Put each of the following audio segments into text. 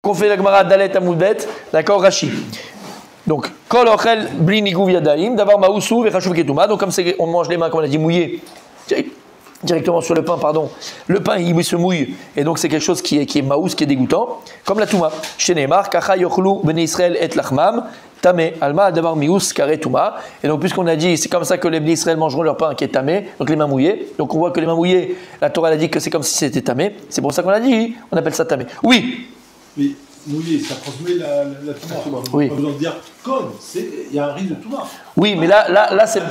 qu'on fait la Gemara Dalet Amoudbet, d'accord, Rashi. Donc, Kol Ochel Bli Nigouv Yadaim, d'avoir Maoussou et Chachouv Ketuma. Donc, comme on mange les mains, comme on a dit, mouillées, directement sur le pain, pardon. Le pain, il se mouille, et donc c'est quelque chose qui est maous, qui est dégoûtant, comme la Touma. Chez Neymar, Kacha Yochlu Bnei Israël et Lachmam, Tamé, Alma, d'avoir Mious, Kare Touma. Et donc, puisqu'on a dit, c'est comme ça que les Bnei Israël mangeront leur pain qui est tamé, donc les mains mouillées. Donc, on voit que les mains mouillées, la Torah a dit que c'est comme si c'était tamé. C'est pour ça qu'on a dit, on appelle ça tamé. Oui. Mais mouillé, ça transmet la Touma. Oui. Pas besoin de dire comme, il y a un risque de Touma. Oui, mais là c'est.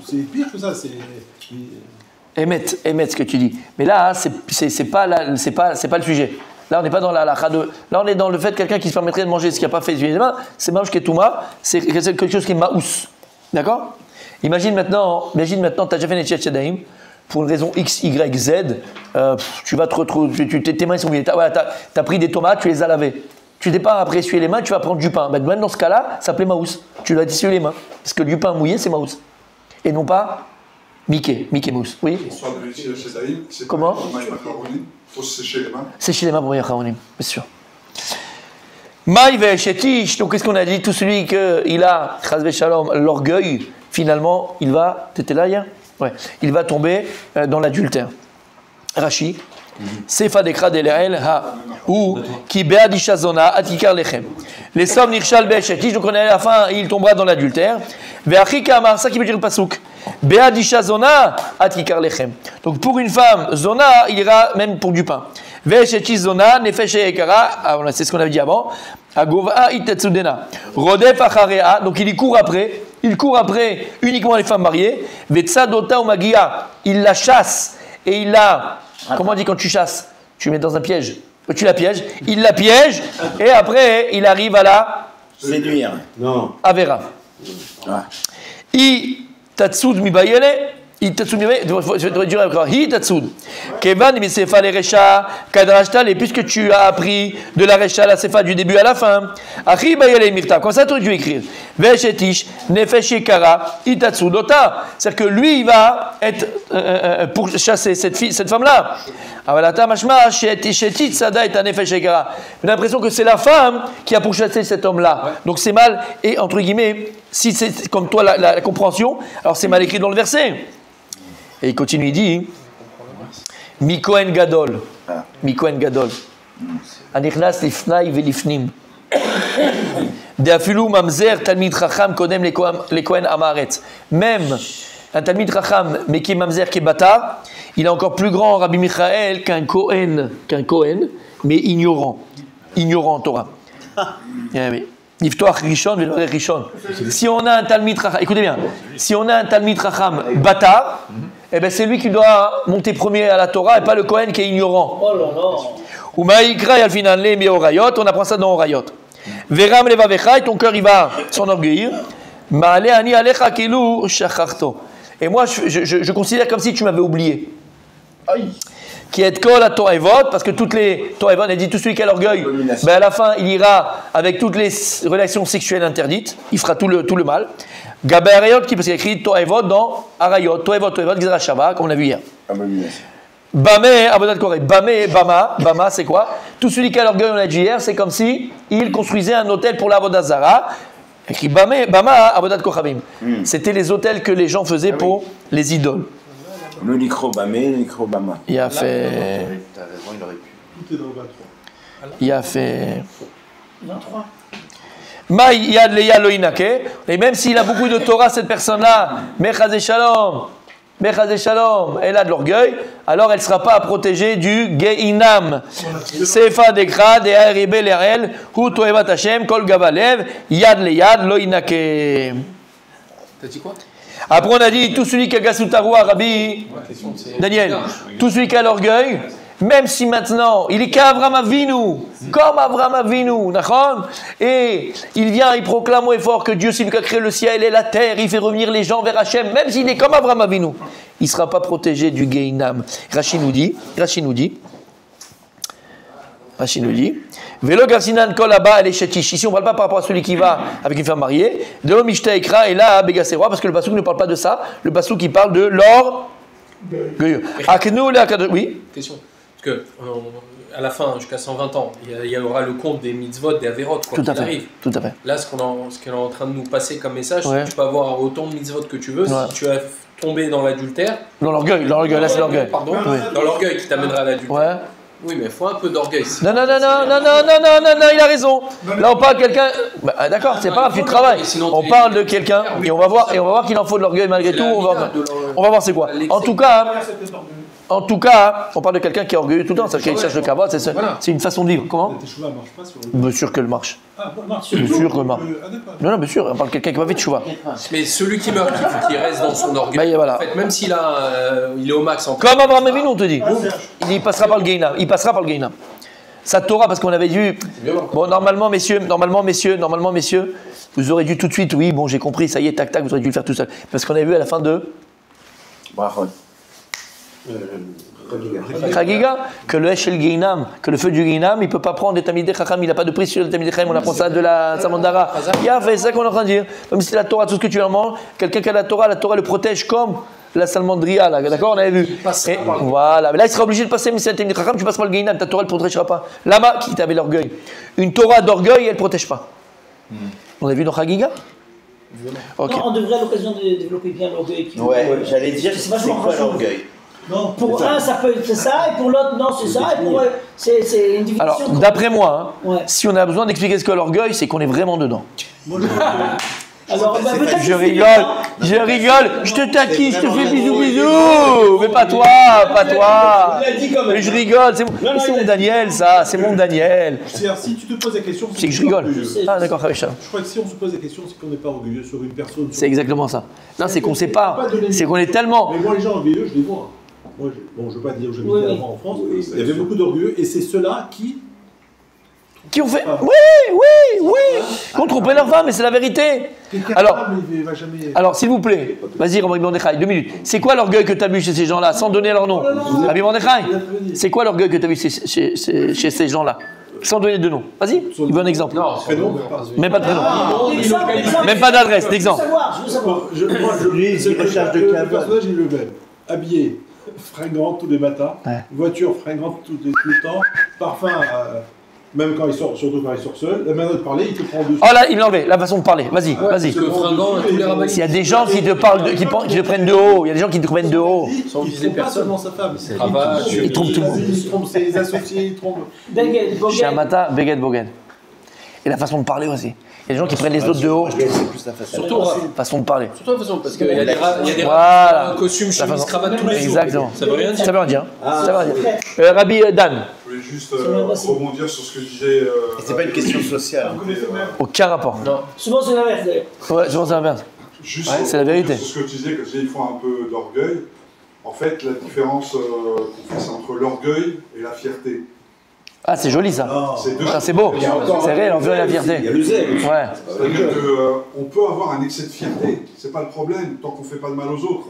C'est pire que ça, c'est. Émet ce que tu dis. Mais là, c'est pas le sujet. Là, on n'est pas dans la halakha de. Là, on est dans le fait de quelqu'un qui se permettrait de manger ce qui n'a pas fait les mains. C'est maouch ketouma, c'est quelque chose qui est maous. D'accord? Imagine maintenant, tu as déjà fait Netchet Shadaim, pour une raison X, Y, Z, tu vas te retrouver, tes mains sont mouillées. Tu as pris des tomates, tu les as lavées. Tu n'es pas après essuyer les mains, tu vas prendre du pain. Ben, dans ce cas-là, ça s'appelait maous. Tu dois essuyer les mains. Parce que du pain mouillé, c'est maous. Et non pas Mickey Mousse. Oui. Comment? Il faut sécher les mains. Sécher les mains pour Yacharonim, bien sûr. Maï ve'eshetish, donc qu'est-ce qu'on a dit? Tout celui qui a, chas v'shalom, l'orgueil, finalement, il va, t'étais là hier? Ouais. Il va tomber dans l'adultère. Rashi, Sefa dekra del'el ha, ou ki be'adisha zona atikar lechem. Les sommes nirshal be'eshetish, donc on est à la fin, il tombera dans l'adultère. Ve'achika amar, ça qui veut dire le pasouk. Be'adisha zona atikar lechem. Donc pour une femme, zona, il ira même pour du pain. Ve'eshetish zona nefesh ekara, c'est ce qu'on avait dit avant. Agova itetsudena. Rodef acharea, donc il court après uniquement les femmes mariées. Ve'tsadota ou magia, il la chasse et il la. Comment on dit quand tu chasses? Tu mets dans un piège. Tu la pièges. Il la piège et après il arrive à la séduire. Non. Avera. I tatsud mi bayele. I tatsud mi bayele. Je devrais dire encore. Hi tatsud. Kevan mi sefa le recha kadrashtal. Et puisque tu as appris de la recha la sefa du début à la fin. Achi bayele mirta. Comme ça tu aurais dû écrire. Veshetish nefesh yekara i tatsud ota. C'est-à-dire que lui il va être pour chasser cette femme-là. Avalata mashma shetit sada et nefesh yekara. J'ai l'impression que c'est la femme qui a pourchassé cet homme-là. Donc c'est mal et entre guillemets si c'est comme toi la compréhension, alors c'est mal écrit dans le verset. Et il continue, il dit Mikohen Gadol. Mikohen Gadol. Anichnas lifnai velifnim. Deafilu mamzer talmid chacham kodem lekohen amaretz. Même un talmid chacham, mais qui est mamzer, qui est bâtard, il est encore plus grand, Rabbi Michael, qu'un Kohen, mais ignorant en Torah. Oui. Niftoach Rishon, Veloreh Rishon. Si on a un talmid chacham, écoutez bien, si on a un talmid chacham bâtard, eh ben c'est lui qui doit monter premier à la Torah et pas le Kohen qui est ignorant. Oh là là. Ou maïkra yalfinan le mi orayot, on apprend ça dans orayot. Veram levavecha, et ton cœur il va s'enorgueillir. Maale ani alecha kilu shacharto. Et moi je considère comme si tu m'avais oublié. Aïe. Qui est kol à Toraevot, parce que toutes les Toraevot, elle dit tout celui qui a l'orgueil, ben à la fin il ira avec toutes les relations sexuelles interdites, il fera tout le mal. Gabé Arayot, qui parce qu'il y a écrit Toraevot dans Arayot, Toraevot, Gzera Shabbat, comme on a vu hier. Bamé, Abodat Koré, Bamé, Bama, c'est quoi? Tout celui qui a l'orgueil, on a dit hier, c'est comme si il construisait un hôtel pour l'Avodat Zara. Écrit Bama, Abodat Kochavim. C'était les hôtels que les gens faisaient pour les idoles. Le Nicro-Bamé, le Nicro-Bama. Il a fait. T'as raison, il aurait pu. Tout est dans le 23. Il a fait. 23. Maï yad leya loinake. Et même s'il a beaucoup de Torah, cette personne-là, Mechazé Shalom, elle a de l'orgueil, alors elle ne sera pas protégée du Geinam. Sefa dekra de Aribe lerel, hu toevat Hashem, kol gavalev, yad leyad loinake. T'as dit quoi? Après on a dit, tout celui qui a Gasutaroua, Rabbi Daniel, tout celui qui a l'orgueil, même si maintenant, il est qu'Avram Avinu, comme Avram Avinu, d'accord? Et il vient, il proclame haut et fort que Dieu, c'est lui qui a créé le ciel et la terre, il fait revenir les gens vers Hachem, même s'il est comme Avram Avinu, il ne sera pas protégé du Geinam. Rashi nous dit, Velo Garsinan Kolaba et les Chetish. Ici, on ne parle pas par rapport à celui qui va avec une femme mariée. De Mishta Ekra et là, Begaseroa, parce que le Passouk ne parle pas de ça. Le Passouk, il parle de l'or. Oui. Question. Parce que à la fin, jusqu'à 120 ans, il y aura le compte des mitzvot, des averot, quoi Tout à qu'il fait. arrive. Tout à fait. Là, ce qu'elle est en train de nous passer comme message, Ouais. c'est que tu peux avoir autant de mitzvot que tu veux. Ouais. Si tu as tombé dans l'adultère, Dans l'orgueil, là c'est l'orgueil. Pardon, Oui. dans l'orgueil qui t'amènera à l'adultère. Ouais. Oui, mais il faut un peu d'orgueil. Non, il a raison. Là, on parle de quelqu'un. Bah, d'accord, c'est pas grave, tu travailles. On parle de quelqu'un et on va voir qu'il en faut de l'orgueil malgré tout. On va voir c'est quoi. En tout cas, on parle de quelqu'un qui est orgueilleux tout le temps, c'est-à-dire qu'il cherche le kavod, c'est une façon de vivre. Comment? Tes chevaux ne marchent pas sur le. Bien sûr qu'elle marche. Ah, non, Bien sûr qu'elle marche. Ah, d'accord. Non, bien sûr, on parle de quelqu'un qui va vite chouva. Mais celui qui meurt, qui reste dans son orgueil, Bah, voilà. en fait, même s'il il est au max en Comme Abraham Avinu, on te dit. Il passera par le Gainam. Il passera par le Gainam. Sa Torah, parce qu'on avait vu. Bon, normalement, messieurs, vous aurez dû tout de suite, oui, bon, j'ai compris, ça y est, tac, tac, vous aurez dû le faire tout seul. Parce qu'on avait vu à la fin de Brachot. Chagiga, que le Eshel Gainam, que le feu du Gainam, il ne peut pas prendre des Tamidei Chacham, il n'a pas de prix sur les Tamidei Chacham, on apprend ça de la Samandara. C'est ça qu'on est en train de dire. Même si la Torah, tout ce que tu leur manges, quelqu'un qui a la Torah le protège comme la Salmandria, là, d'accord, on avait vu. Et voilà, mais là il sera obligé de passer, mais si c'est Tamidei Chacham, tu passes par le Gainam, ta Torah ne le protégera pas. Là-bas, qui t'avait l'orgueil. Une Torah d'orgueil, elle ne protège pas. On a vu dans Chagiga? Ok. Non, on devrait à l'occasion de développer bien l'orgueil. Ouais, j'allais dire, C'est c'est vachement quoi racheux. l'orgueil? Non, pour un, ça peut être ça, et pour l'autre, non, c'est ça, et pour c'est une division. Alors, d'après moi, hein, Ouais. si on a besoin d'expliquer ce qu'est l'orgueil, c'est qu'on est vraiment dedans. Alors, bah, peut-être Je que c'est rigole, bien. je te taquine, je te fais bisous, mais pas toi. Il a dit quand même. Mais je rigole, c'est mon Daniel, ça, c'est mon Daniel. C'est-à-dire, si tu te poses la question, C'est que je qu'on est rigole. orgueilleux. Ah d'accord, Khavisha. Je crois que si on se pose la question, c'est qu'on n'est pas orgueilleux sur une personne. C'est exactement ça. Non, c'est qu'on ne sait pas, c'est qu'on est tellement... Mais moi, les gens orgueilleux, je les vois. Moi, bon, je ne veux pas dire où j'habitais Oui. avant en France. Il y avait beaucoup d'orgueilleux, et c'est ceux-là qui. Qui ont fait... Oui, qu'on tromperait leur femme, mais c'est la vérité. Quelqu'un Alors, il va jamais. Alors, s'il vous plaît, vas-y, Rabbi Mordechai, 2 minutes. C'est quoi l'orgueil que tu as vu chez ces gens-là, sans donner leur nom? Rabbi Mordechai, c'est quoi l'orgueil que tu as vu chez ces gens-là, sans donner de nom? Vas-y, il veut un exemple. Non, Prénom, Même pas de prénom. Exemple, Même pas d'adresse, d'exemple. Je veux savoir. Lui, il recherche de le câble. personnage, il est le même. Habillé, fringant tous les matins, Ouais. voiture fringante tout le temps, parfum, même quand il sort, surtout quand il sort seul. La manière de parler, il te prend dessus. Oh là, il me l'a enlevé, la façon de parler. Vas-y, vas-y. Parce que fringant, tous les rabbins, S'il y a des gens qui te parlent, qui te prennent de haut, il y a des gens qui te prennent de haut. sans Il viser trompe pas personne. seulement sa femme. Cravache, il trompe tout le monde. Il trompe ses associés, il trompe. Baguette, Boguet. Shamata, Beged Bogen. Et la façon de parler aussi. Il y a des gens qui prennent les autres de haut. Surtout, Façon de parler. surtout de toute façon, parce qu'il y a des Voilà. costumes, La chemise, façon- cravate tous les jours. Exactement. Ça veut rien dire. Ça veut rien dire. Ça veut rien dire. Rabbi Dan, Je voulais juste même pas si- rebondir sur ce que disait. C'est pas une question sociale. Vous connaissez même. aucun rapport. Non. Souvent, c'est l'inverse d'ailleurs. Ouais, je pense à l'inverse. Juste Ouais, c'est la vérité. Sur ce que tu disais, que tu disais, il faut un peu d'orgueil. En fait, la différence qu'on fait, c'est entre l'orgueil et la fierté. Ah, c'est joli ça. C'est deux Ça, c'est beau. C'est vrai, l'envie et la fierté. Il y a le zèle. Ouais. C'est-à-dire qu'on peut avoir un excès de fierté, c'est pas le problème, tant qu'on fait pas de mal aux autres.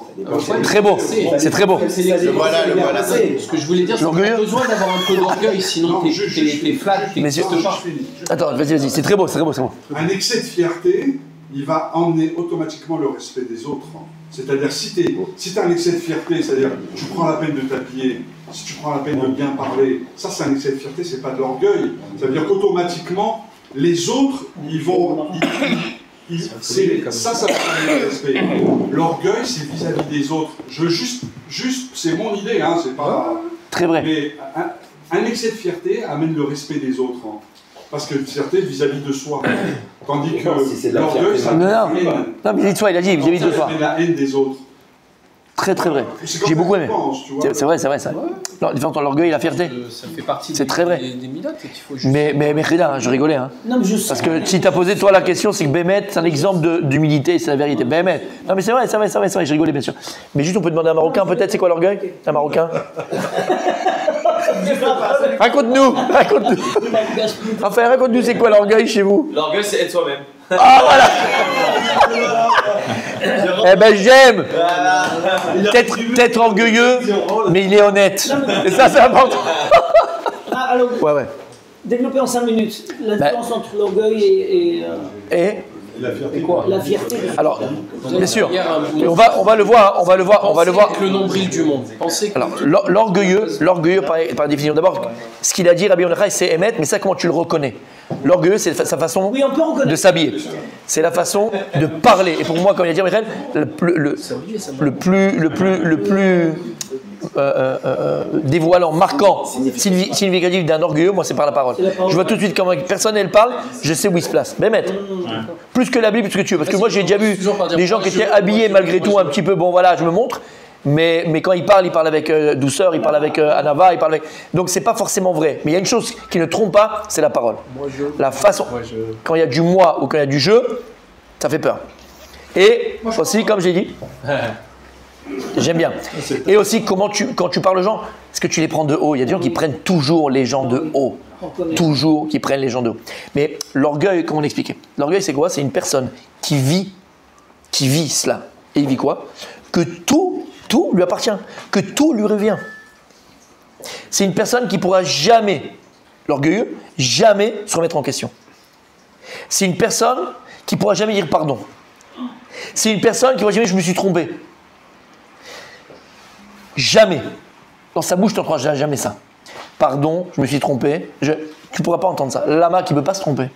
Très beau. C'est très beau. Le voilà. Ce que je voulais dire, c'est qu'on a besoin d'avoir un peu d'orgueil, sinon Non, t'es juste- flat, Mais c'est- t'existes pas. Attends, vas-y, c'est très beau, c'est très beau, c'est beau. Un excès de fierté, il va emmener automatiquement le respect des autres. C'est-à-dire, si tu as un excès de fierté, c'est-à-dire, tu prends la peine de t'habiller, si tu prends la peine de bien parler, ça c'est un excès de fierté, c'est pas de l'orgueil. Ça veut dire qu'automatiquement, les autres, ils vont... ça va amener le respect. L'orgueil, c'est vis-à-vis des autres. C'est mon idée, hein, c'est pas... Très vrai. Mais un excès de fierté amène le respect des autres. Hein. Parce que la fierté vis-à-vis de soi. Tandis que l'orgueil, ça Non, amène non. Non, mais dis-toi, il a dit, vis-à-vis de toi. la haine des autres. Très très vrai. C'est comme J'ai ça beaucoup que aimé. je pense, tu vois. C'est vrai, c'est vrai ça. Non, la différence entre l'orgueil et la fierté. Ça fait partie C'est très vrai. des milotes et qu'il faut juste... Mais Rida, je rigolais. Hein. Non, mais juste. Parce que si tu as posé toi la question, c'est que Bémet, c'est un exemple d'humilité, c'est la vérité. Bémet. Non, mais c'est vrai, je rigolais bien sûr. Mais juste, on peut demander à un Marocain peut-être, c'est quoi l'orgueil? Un Marocain? Raconte-nous. Enfin, raconte-nous, c'est quoi l'orgueil chez vous? L'orgueil, c'est être soi-même. Ah, voilà. Eh ben, j'aime. Peut-être orgueilleux, mais il est honnête. Et ça, c'est important. Ah, alors, Ouais. développer en 5 minutes la différence entre l'orgueil et. Et La fierté. Et quoi? La fierté. Alors, bien sûr, Hier, un- et on va le voir, on va le voir. Pensez avec le nombril du monde. Pensez que Alors, l'orgueilleux par définition. D'abord, ce qu'il a dit, Rabbi Yochanan, c'est émettre, mais ça, comment tu le reconnais? L'orgueilleux, c'est sa façon Oui, on peut reconnaître. de s'habiller. C'est la façon de parler. Et pour moi, comme il a dit Michael, le plus dévoilant, marquant, significatif d'un orgueilleux, moi, c'est par la parole. Je vois tout de suite comment personne elle parle, je sais où il se place. Mais mettre. Plus que la Bible, plus que tu veux. Parce que moi, j'ai déjà vu des gens qui étaient habillés malgré tout un petit peu, bon voilà, je me montre. Mais quand il parle avec douceur, il parle avec anava, il parle avec... Donc c'est pas forcément vrai. Mais il y a une chose qui ne trompe pas, c'est la parole. La façon, quand il y a du moi ou quand il y a du je, ça fait peur. Et aussi, comme j'ai dit, j'aime bien. Et aussi, quand tu parles aux gens, est-ce que tu les prends de haut? Il y a des gens qui prennent toujours les gens de haut. Toujours qui prennent les gens de haut. Mais l'orgueil, comment l'expliquer? L'orgueil, c'est quoi? C'est une personne qui vit cela. Et il vit quoi? Que tout lui appartient, que tout lui revient. C'est une personne qui ne pourra jamais, l'orgueilleux, jamais se remettre en question. C'est une personne qui ne pourra jamais dire pardon. C'est une personne qui ne pourra jamais je me suis trompé. Jamais. Dans sa bouche, tu n'entendras jamais ça. Pardon, je me suis trompé. Tu ne pourras pas entendre ça. Lama qui ne peut pas se tromper.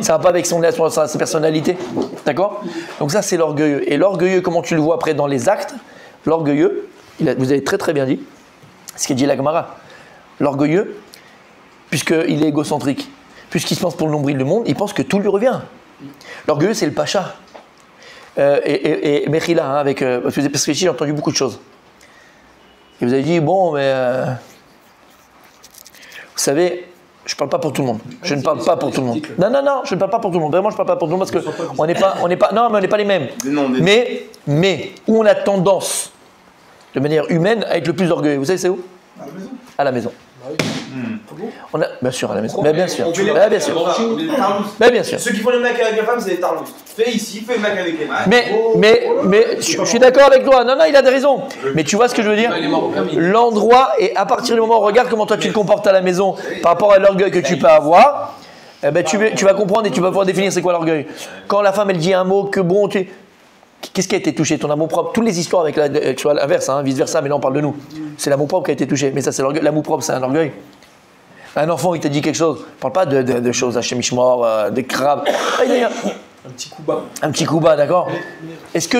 Ça va pas avec sa personnalité, d'accord? Donc ça c'est l'orgueilleux. Et l'orgueilleux, comment tu le vois après dans les actes? L'orgueilleux, vous avez très très bien dit, ce qu'a dit la Gemara. L'orgueilleux, puisqu'il est égocentrique, puisqu'il se pense pour le nombril du monde, il pense que tout lui revient. L'orgueilleux c'est le pacha. Et Mechila, parce que j'ai entendu beaucoup de choses. Et vous avez dit, bon mais... vous savez... Je ne parle pas pour tout le monde. Je ne parle pas pour tout le monde. Non, je ne parle pas pour tout le monde. Vraiment, je ne parle pas pour tout le monde parce qu'on n'est pas, non, mais on n'est pas les mêmes. Mais où on a tendance, de manière humaine, à être le plus orgueilleux. Vous savez, c'est où? À la maison. Bien sûr, à la maison. Bien sûr. Bien sûr. Ceux qui font les mecs avec les femmes, c'est des tarlousses. Fais ici, fais le mec avec les mains. Mais je suis d'accord avec toi. Non, il a des raisons. Mais tu vois ce que je veux dire? L'endroit, et à partir du moment où regarde comment toi tu te comportes à la maison par rapport à l'orgueil que tu peux avoir, tu vas comprendre et tu vas pouvoir définir c'est quoi l'orgueil. Quand la femme elle dit un mot que bon, qu'est-ce qui a été touché? Ton amour propre. Toutes les histoires avec l'inverse, vice versa, mais là on parle de nous. C'est l'amour propre qui a été touché. Mais ça c'est l'orgueil. L'amour propre c'est un orgueil. Un enfant il t'a dit quelque chose. On parle pas de choses Hachem Ishmor, des crabes. un petit coup bas. Un petit coup bas, d'accord. Est-ce que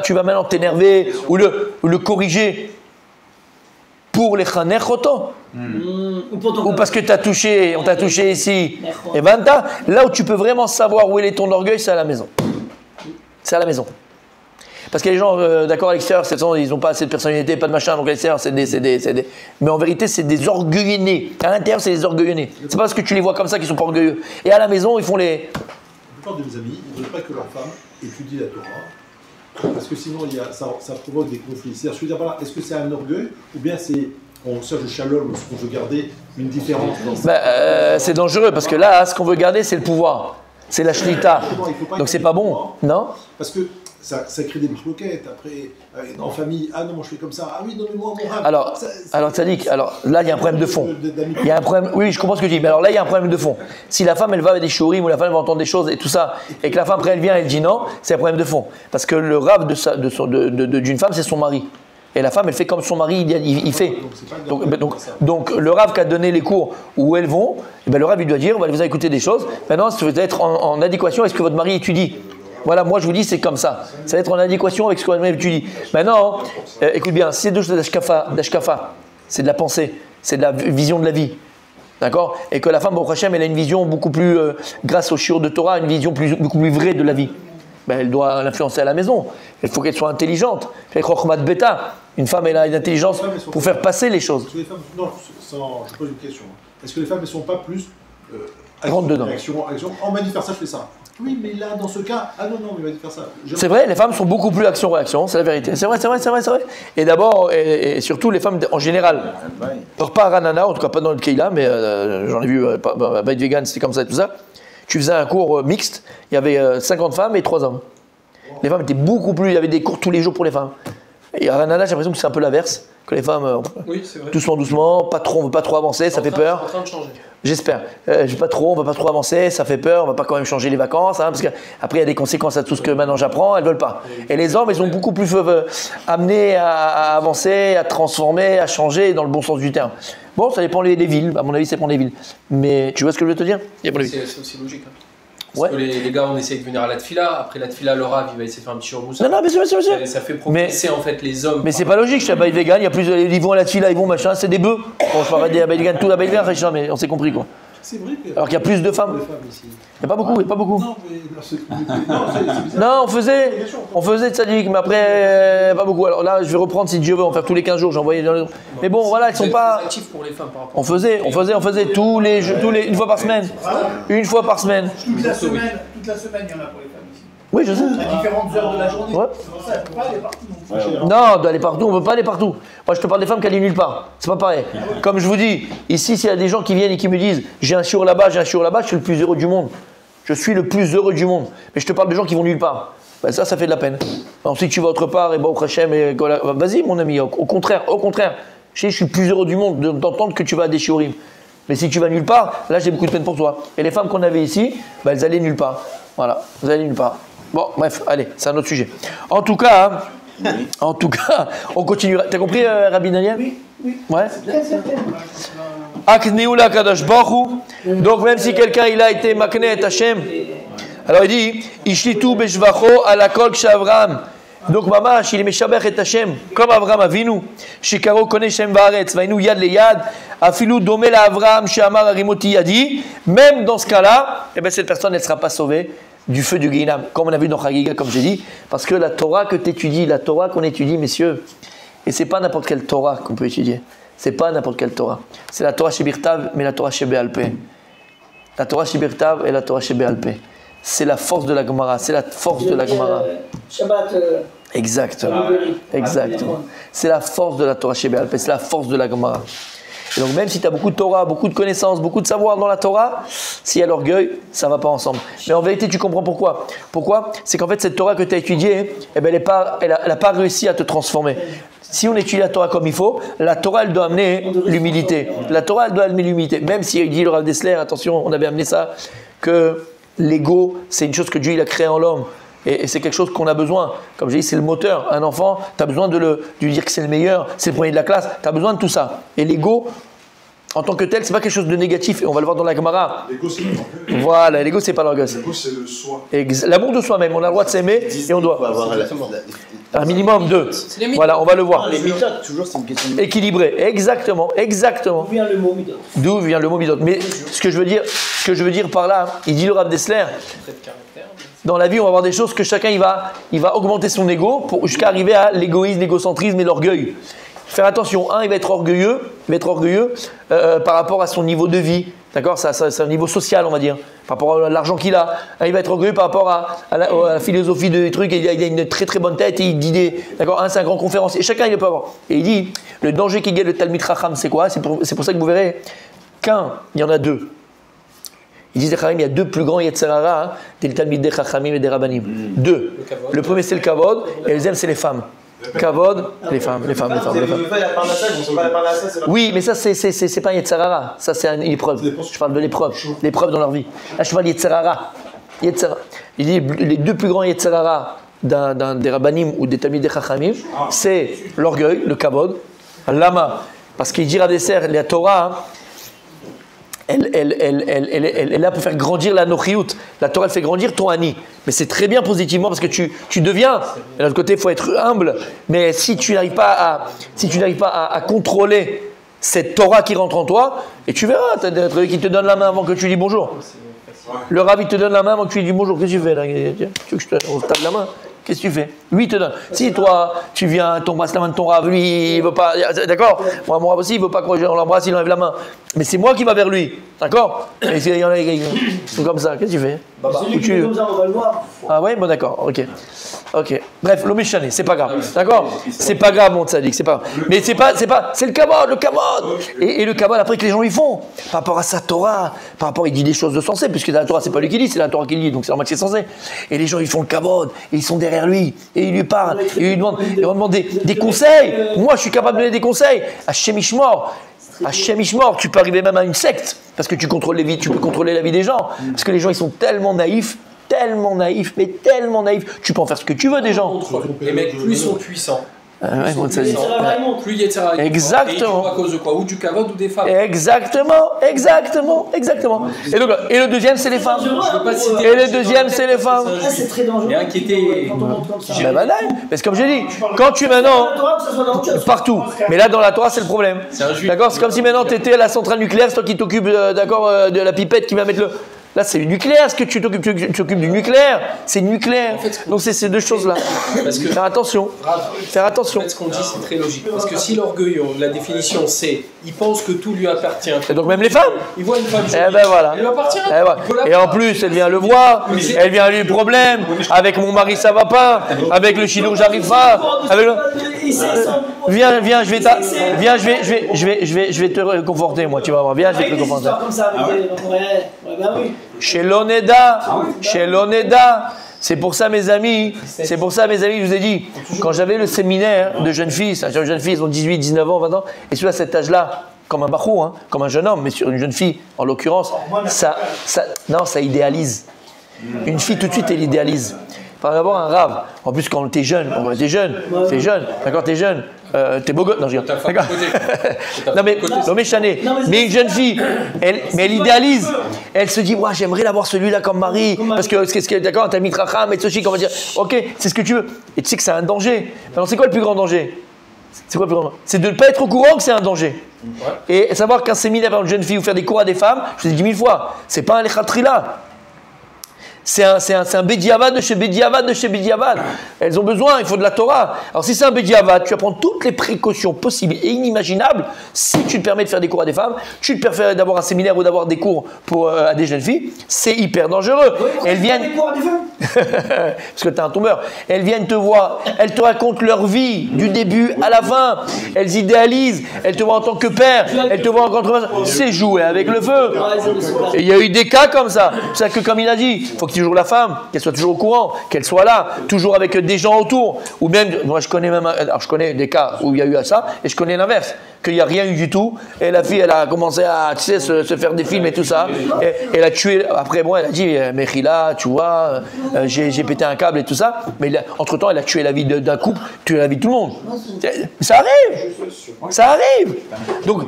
tu vas maintenant t'énerver ou le corriger pour les chaner choto? Ou parce que on t'a touché ici? Et ben là où tu peux vraiment savoir où est ton orgueil, c'est à la maison. C'est à la maison. Parce qu'il y a des gens, d'accord, à l'extérieur, ils n'ont pas assez de personnalité, pas de machin, donc à l'extérieur, c'est des... Mais en vérité, c'est des orgueilleux nés. À l'intérieur, c'est des orgueilleux nés. C'est pas parce que tu les vois comme ça qu'ils sont pas orgueilleux. Et à la maison, ils font les... La plupart de mes amis, ils ne veulent pas que leur femme étudie la Torah, parce que sinon, ça provoque des conflits. C'est-à-dire, je veux dire, voilà, est-ce que c'est un orgueil, ou bien on cherche le shalom, ce qu'on veut garder, une différence dans c'est dangereux, parce que là, ce qu'on veut garder, c'est le pouvoir. C'est la shlita. Donc c'est pas bon, non? Parce que ça crée des bloquettes. Après, en famille, ah non, moi je fais comme ça. Ah oui, donnez-moi mon rab. Alors Tzadik, là il y a un problème de fond. Il y a un problème. Oui, je comprends ce que tu dis. Mais alors là il y a un problème de fond. Si la femme elle va avec des shurim ou la femme elle va entendre des choses et tout ça, et que la femme après elle vient elle dit non, c'est un problème de fond. Parce que le rab d'une femme c'est son mari. Et la femme elle fait comme son mari il fait. Donc le rab qui a donné les cours où elles vont, le rab il doit dire vous allez écouter des choses. Maintenant ça va être en adéquation avec ce que votre mari étudie. Voilà, moi je vous dis c'est comme ça. Ça va être en adéquation avec ce qu'on tu dis. Maintenant, écoute bien, c'est deux choses d'ashkafa, c'est de la pensée, c'est de la vision de la vie. D'accord? Et que la femme, au Hachem, elle a une vision beaucoup plus, grâce au shiur de Torah, une vision beaucoup plus vraie de la vie. Elle doit l'influencer à la maison. Il faut qu'elle soit intelligente. Une femme, elle a une intelligence pour faire passer les choses. Non, je pose une question. Est-ce que les femmes ne sont pas plus rentre dedans. Action, on m'a dit de faire ça, je fais ça. Oui, mais là, dans ce cas, ah non, il m'a dit de faire ça. C'est vrai, les femmes sont beaucoup plus action-réaction, c'est la vérité. C'est vrai. Et d'abord, et surtout les femmes en général. Alors pas à Ranana, en tout cas pas dans le Keila, mais j'en ai vu, Bait Vegan, c'était comme ça et tout ça. Tu faisais un cours mixte, il y avait 50 femmes et 3 hommes. Les femmes étaient beaucoup plus, il y avait des cours tous les jours pour les femmes. Et à Ranana, j'ai l'impression que c'est un peu l'inverse, que les femmes, Oui, c'est vrai. doucement, doucement, pas trop, on veut pas trop avancer, ça fait peur. C'est en train de changer. J'espère. On va pas trop avancer, ça fait peur, on va pas quand même changer les vacances, hein, parce qu'après il y a des conséquences à tout ce que maintenant j'apprends, elles veulent pas. Et les hommes, ils sont beaucoup plus amenés à avancer, à transformer, à changer dans le bon sens du terme. Bon, ça dépend des villes, à mon avis, ça dépend des villes. Mais tu vois ce que je veux te dire? C'est aussi logique. Hein. Ouais. Parce que les gars, on essaie de venir à la tefila, après la tefila, le Rav, il va essayer de faire un petit shurmoussa. Non, bien sûr. Ça fait progresser en fait les hommes. Mais c'est pas logique, je suis à Baïd Vegan, il y a plus, ils vont à la tefila, ils vont machin, c'est des bœufs. Bon, je parle des Baïd Vegan, tout la Baïd Vegan, mais on s'est compris quoi. C'est vrai que. Alors qu'il y a plus de femmes. Ici. Il n'y a pas beaucoup, Non, mais c'est bizarre. Non, on faisait de sadique, mais après, pas beaucoup. Alors là, je vais reprendre si Dieu veut, on va faire tous les 15 jours, j'ai envoyé dans les... Mais bon, voilà, ils sont pas... actifs pour les femmes par rapport. On faisait tous les une fois par semaine. Une fois par semaine. Toute la semaine, il y en a pour les femmes ici. Oui, je sais. À différentes heures de la journée. Ouais. C'est pour ça, elle ne peut pas aller partout non plus. Non, d'aller partout, on ne peut pas aller partout. Moi, je te parle des femmes qui allient nulle part. C'est pas pareil. Comme je vous dis, ici, s'il y a des gens qui viennent et qui me disent j'ai un shiur là-bas, je suis le plus heureux du monde. Je suis le plus heureux du monde. Mais je te parle de gens qui vont nulle part. Ben ça fait de la peine. Ensuite, tu vas autre part et au Hachem, vas-y, mon ami. Au contraire. Je suis le plus heureux du monde d'entendre que tu vas à des shiurim. Mais si tu vas nulle part, là, j'ai beaucoup de peine pour toi. Et les femmes qu'on avait ici, ben, elles allaient nulle part. Voilà, elles allaient nulle part. Bon, bref, allez, c'est un autre sujet. En tout cas, on continuera. T'as compris, Rabbi Daniel? Oui. Ouais. Akneula Kadosh Baruch Hu. Donc même si quelqu'un il a été makné et Hashem, alors il dit Ishlitu beshvacho ala kol kshavram. Donc mamash il est meshabech et Hashem comme Avraham Avinu. Shikaro connaît Shem vaaretz vainu yad le yad. Afilu domé la Avraham she'amar arimoti yadi. Même dans ce cas-là, eh ben cette personne elle sera pas sauvée du feu du Guinam, comme on a vu dans Chagiga, comme j'ai dit, parce que la Torah que tu étudies, la Torah qu'on étudie, messieurs, et c'est pas n'importe quelle Torah qu'on peut étudier, c'est pas n'importe quelle Torah, c'est la Torah Shebirtav, mais la Torah Shebe'alpeh. La Torah Shebirtav et la Torah Shebe'alpeh. C'est la force de la Gemara, c'est la force de la Gemara. Shabbat. Exactement. C'est la force de la Torah Shebe'alpeh, c'est la force de la Gemara. Et donc même si tu as beaucoup de Torah, beaucoup de connaissances, beaucoup de savoir dans la Torah, s'il y a l'orgueil, ça ne va pas ensemble. Mais en vérité, tu comprends pourquoi. Pourquoi? C'est qu'en fait, cette Torah que tu as étudiée, eh ben, elle n'a pas réussi à te transformer. Si on étudie la Torah comme il faut, la Torah, elle doit amener l'humilité. La Torah, elle doit amener l'humilité. Même si il dit le Rav Dessler, attention, on avait amené ça, que l'ego, c'est une chose que Dieu il a créée en l'homme. Et c'est quelque chose qu'on a besoin. Comme j'ai dit, c'est le moteur. Un enfant, tu as besoin de lui dire que c'est le meilleur, c'est le premier de la classe. Tu as besoin de tout ça. Et l'ego, en tant que tel, c'est pas quelque chose de négatif. Et on va le voir dans la Gemara. L'ego, c'est l'orgueil. Voilà, l'ego, c'est pas l'orgueil. L'ego, c'est le soi. L'amour de soi-même. On a le droit de s'aimer et on doit. Un minimum 2. Voilà, on va le voir. Les méthodes, toujours, c'est une question de... Équilibré. Exactement. D'où vient le mot midot? D'où vient le mot midot? Mais ce que je veux dire par là, il dit le Rav Dessler. Dans la vie, on va avoir des choses que chacun il va augmenter son ego jusqu'à arriver à l'égoïsme, l'égocentrisme et l'orgueil. Faire attention, il va être orgueilleux, par rapport à son niveau de vie, d'accord, c'est un niveau social, on va dire, par rapport à l'argent qu'il a. Il va être orgueilleux par rapport à la philosophie des trucs, il a une très très bonne tête et il dit d'accord, c'est un grand conférencier. Et chacun il peut avoir. Et il dit, le danger qui guette le Talmid Chacham, c'est quoi? C'est pour ça que vous verrez qu'un, il y en a deux. Ils disent il y a deux plus grands Yetzerara, des Talmidei Chachamim et des Rabbanim. Deux. Le premier c'est le Kavod et le deuxième c'est les femmes. Kavod, les femmes. Oui, mais ça c'est pas un Yetzerara, ça c'est une épreuve. Je parle de l'épreuve dans leur vie. Là je parle de Yetzerara. Il dit les deux plus grands Yetzerara des Rabbanim ou des Talmidei Chachamim, c'est l'orgueil, le Kavod, Lama, parce qu'il dit à Desser, la Torah. Elle est là pour faire grandir la nochiout. La Torah, elle fait grandir ton ani. Mais c'est très bien positivement parce que tu deviens. De l'autre côté, il faut être humble. Mais si tu n'arrives pas à contrôler cette Torah qui rentre en toi, et tu verras, tu as des trucs qui te donnent la main avant que tu dis bonjour. Le Rav, il te donne la main avant que tu dis bonjour. Qu'est-ce que tu fais là? Tu veux que on tape la main? Qu'est-ce que tu fais? Lui, il te donne. Si toi, tu viens, t'embrasses la main de ton Rav, lui, il veut pas. D'accord? Moi, mon Rav aussi, il veut pas qu'on l'embrasse, il enlève la main. Mais c'est moi qui va vers lui. D'accord? Et il y en a qui sont comme ça. Qu'est-ce que tu fais? C'est lui qui est comme ça, on va le voir. Ah ouais? Bon, d'accord. Ok. Ok. Bref, l'homme est chané, c'est pas grave. D'accord? C'est pas grave, mon tzaddik, c'est pas grave. Mais c'est le kabod, le kabod. Et le kabod, après que les gens y font, par rapport à sa Torah, par rapport, il dit des choses de sensé, puisque la Torah, c'est pas lui qui dit, c'est la Torah qui dit, donc c'est normal que c'est censé. Et les gens, ils font le kabod, et ils sont derrière lui, et ils lui parlent, et ils lui demandent des conseils. Moi, je suis capable de donner des conseils. Hashem Ishmor, tu peux arriver même à une secte, parce que tu peux contrôler la vie des gens. Parce que les gens, ils sont tellement naïfs, mais tellement naïfs. Tu peux en faire ce que tu veux des gens. Les mecs, plus ils sont puissants, plus il y a de Exactement. à cause de quoi? Ou du kavod ou des femmes. Exactement. Et le deuxième, c'est les femmes. Je veux pas citer. Et le deuxième, c'est les femmes. Ah, c'est très dangereux. Et inquiété. Quand on monte comme ça. Ben voilà. Parce que comme j'ai dit, quand tu maintenant. Que ça soit dans autre chose. Partout. Mais là, dans la Torah, c'est le problème. D'accord? C'est comme si maintenant tu étais à la centrale nucléaire, c'est toi qui t'occupes de la pipette qui va mettre le. Là, c'est du nucléaire, ce que tu t'occupes du nucléaire. C'est nucléaire. En fait, donc, c'est ces deux choses-là. Faire attention. Faire attention. En fait, ce qu'on dit, c'est très logique. Parce que si l'orgueil, la définition, c'est il pense que tout lui appartient. Et donc, même les femmes. Il voit une femme jolie. Eh ben voilà. Elle lui appartient. Et en plus, elle vient le voir. Elle vient lui problème. Avec mon mari, ça va pas. Avec le chinois, j'arrive pas. Avec le... Viens, je vais te réconforter, moi. Tu vas voir. Viens, je vais te réconforter. Chez l'Oneda, c'est pour ça mes amis, je vous ai dit, quand j'avais le séminaire de jeunes filles, ils ont 18, 19 ans, 20 ans, et celui à cet âge-là, comme un bachou, comme un jeune homme, mais sur une jeune fille, en l'occurrence, ça idéalise. Une fille, tout de suite, elle idéalise. Par d'abord un rave. En plus, quand t'es jeune, d'accord, t'es jeune, t'es beau gosse. Non, je d'accord. Non, mais l'homme est chané. Mais une jeune fille, elle idéalise. Elle se dit, ouais, j'aimerais l'avoir celui-là comme mari. Parce que d'accord, t'as mis Tracham et Tsochi, on va dire, ok, c'est ce que tu veux. Et tu sais que c'est un danger. Alors, c'est quoi le plus grand danger? C'est quoi le plus grand danger? C'est de ne pas être au courant que c'est un danger. Et savoir qu'un séminaire par une jeune fille ou faire des cours à des femmes, je vous ai dit 1000 fois, c'est pas un Lechatrila. C'est un Bediavad de chez Bediavad. Elles ont besoin, il faut de la Torah. Alors si c'est un Bediavad, tu vas prendre toutes les précautions possibles et inimaginables. Si tu te permets de faire des cours à des femmes, tu te permets d'avoir un séminaire ou d'avoir des cours à des jeunes filles, c'est hyper dangereux. Elles viennent... des cours à des femmes Parce que tu es un tombeur. Elles viennent te voir, elles te racontent leur vie, du début à la fin. Elles idéalisent, elles te voient en tant que père, elles te voient en tant que... C'est jouer avec le feu. Et il y a eu des cas comme ça. C'est ça que comme il a dit, il faut que toujours la femme, qu'elle soit toujours au courant, qu'elle soit là, toujours avec des gens autour. Ou même, moi je connais des cas où il y a eu ça, et je connais l'inverse, qu'il n'y a rien eu du tout, et la fille elle a commencé à se faire des films et tout ça, et elle a tué, après bon elle a dit, Mechila, tu vois, j'ai pété un câble et tout ça, mais entre temps elle a tué la vie d'un couple, tué la vie de tout le monde. Ça arrive. Donc,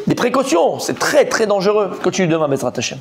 des précautions, c'est très très dangereux. Continue demain, Bezrat Hashem.